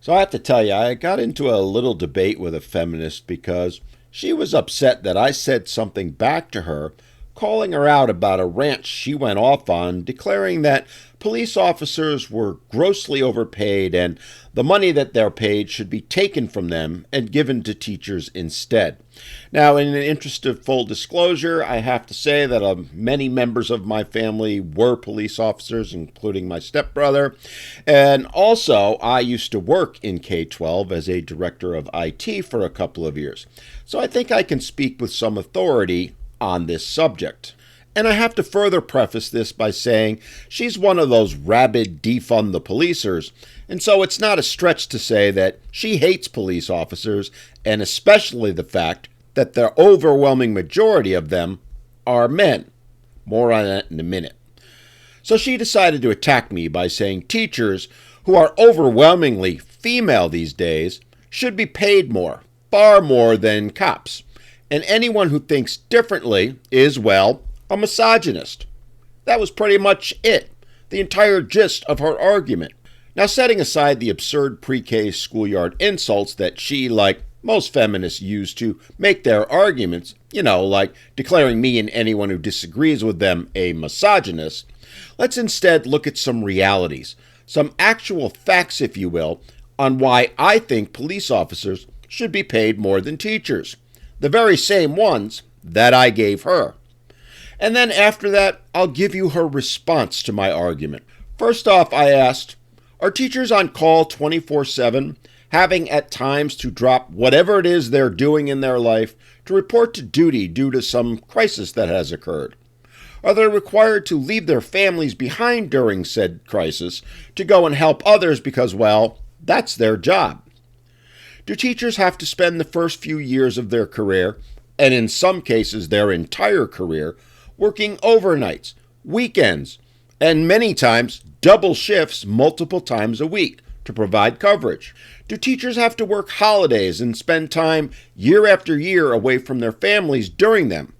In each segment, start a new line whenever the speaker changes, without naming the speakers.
So I have to tell you, I got into a little debate with a feminist because she was upset that I said something back to her, calling her out about a rant she went off on, declaring that police officers were grossly overpaid and the money that they're paid should be taken from them and given to teachers instead. Now, in the interest of full disclosure, I have to say that many members of my family were police officers, including my stepbrother. And also, I used to work in K-12 as a director of IT for a couple of years. So I think I can speak with some authority on this subject. And I have to further preface this by saying she's one of those rabid defund the policers, and so it's not a stretch to say that she hates police officers, and especially the fact that the overwhelming majority of them are men. More on that in a minute. So she decided to attack me by saying teachers, who are overwhelmingly female these days, should be paid more, far more than cops. And anyone who thinks differently is, well, a misogynist. That was pretty much it, the entire gist of her argument. Now, setting aside the absurd pre-K schoolyard insults that she, like most feminists, use to make their arguments, like declaring me and anyone who disagrees with them a misogynist, let's instead look at some realities, some actual facts, if you will, on why I think police officers should be paid more than teachers. The very same ones that I gave her. And then after that, I'll give you her response to my argument. First off, I asked, are teachers on call 24/7, having at times to drop whatever it is they're doing in their life to report to duty due to some crisis that has occurred? Are they required to leave their families behind during said crisis to go and help others because, well, that's their job? Do teachers have to spend the first few years of their career, and in some cases their entire career, working overnights, weekends, and many times double shifts multiple times a week to provide coverage? Do teachers have to work holidays and spend time year after year away from their families during them?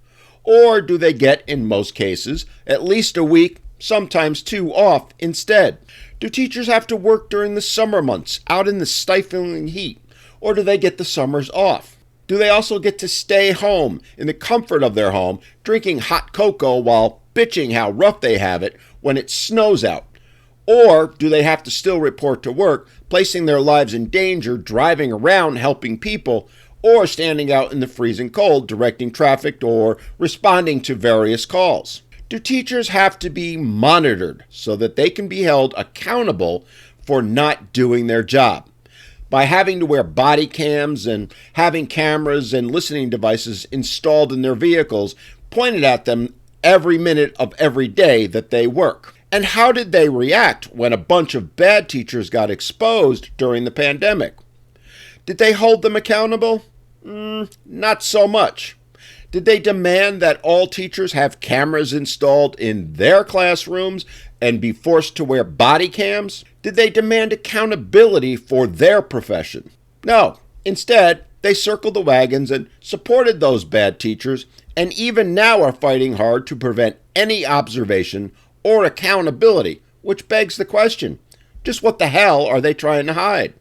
Or do they get, in most cases, at least a week, sometimes two off instead? Do teachers have to work during the summer months out in the stifling heat? Or do they get the summers off? Do they also get to stay home in the comfort of their home, drinking hot cocoa while bitching how rough they have it when it snows out? Or do they have to still report to work, placing their lives in danger, driving around helping people, or standing out in the freezing cold, directing traffic or responding to various calls? Do teachers have to be monitored so that they can be held accountable for not doing their job? By having to wear body cams and having cameras and listening devices installed in their vehicles pointed at them every minute of every day that they work. And how did they react when a bunch of bad teachers got exposed during the pandemic? Did they hold them accountable? Not so much. Did they demand that all teachers have cameras installed in their classrooms and be forced to wear body cams? Did they demand accountability for their profession? No. Instead, they circled the wagons and supported those bad teachers, and even now are fighting hard to prevent any observation or accountability, which begs the question, just what the hell are they trying to hide?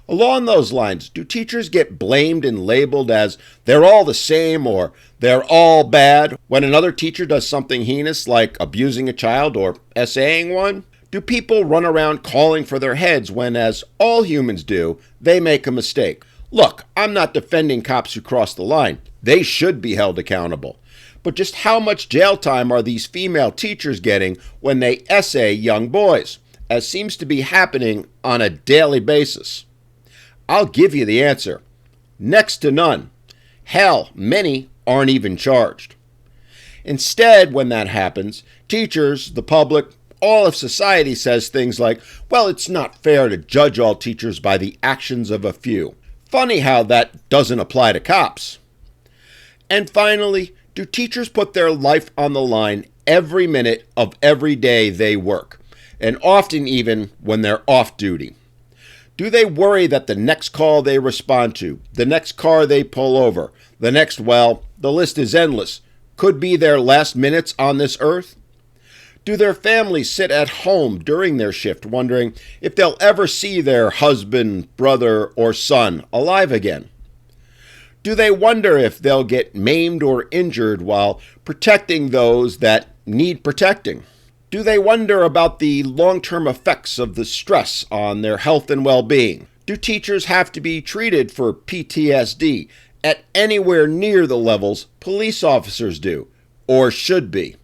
Along those lines, do teachers get blamed and labeled as they're all the same or they're all bad when another teacher does something heinous like abusing a child or essaying one? Do people run around calling for their heads when, as all humans do, they make a mistake? Look, I'm not defending cops who cross the line. They should be held accountable. But just how much jail time are these female teachers getting when they essay young boys, as seems to be happening on a daily basis? I'll give you the answer. Next to none. Hell, many aren't even charged. Instead, when that happens, teachers, the public, all of society says things like, well, it's not fair to judge all teachers by the actions of a few. Funny how that doesn't apply to cops. And finally, do teachers put their life on the line every minute of every day they work, and often even when they're off duty? Do they worry that the next call they respond to, the next car they pull over, the next, well, the list is endless, could be their last minutes on this earth? Do their families sit at home during their shift wondering if they'll ever see their husband, brother, or son alive again? Do they wonder if they'll get maimed or injured while protecting those that need protecting? Do they wonder about the long-term effects of the stress on their health and well-being? Do teachers have to be treated for PTSD at anywhere near the levels police officers do, or should be?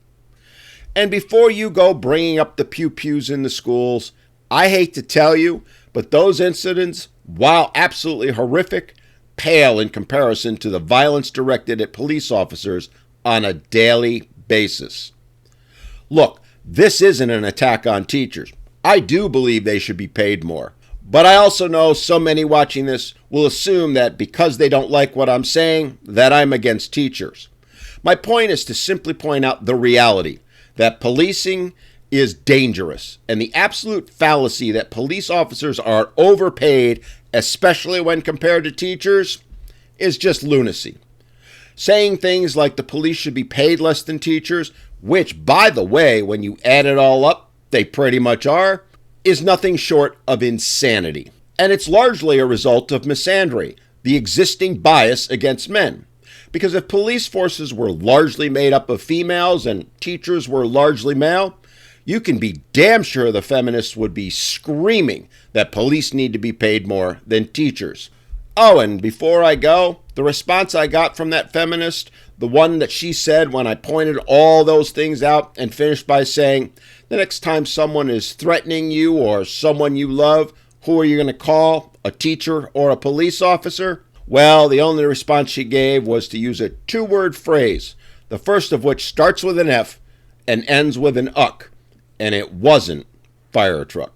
And before you go bringing up the pew-pews in the schools, I hate to tell you, but those incidents, while absolutely horrific, pale in comparison to the violence directed at police officers on a daily basis. Look, this isn't an attack on teachers. I do believe they should be paid more. But I also know so many watching this will assume that because they don't like what I'm saying, that I'm against teachers. My point is to simply point out the reality that policing is dangerous, and the absolute fallacy that police officers are overpaid, especially when compared to teachers, is just lunacy. Saying things like the police should be paid less than teachers, which, by the way, when you add it all up, they pretty much are, is nothing short of insanity. And it's largely a result of misandry, the existing bias against men. Because if police forces were largely made up of females and teachers were largely male, you can be damn sure the feminists would be screaming that police need to be paid more than teachers. Oh, and before I go, the response I got from that feminist, the one that she said when I pointed all those things out and finished by saying, the next time someone is threatening you or someone you love, who are you going to call? A teacher or a police officer? Well, the only response she gave was to use a two-word phrase, the first of which starts with an F and ends with an uck, and it wasn't fire truck.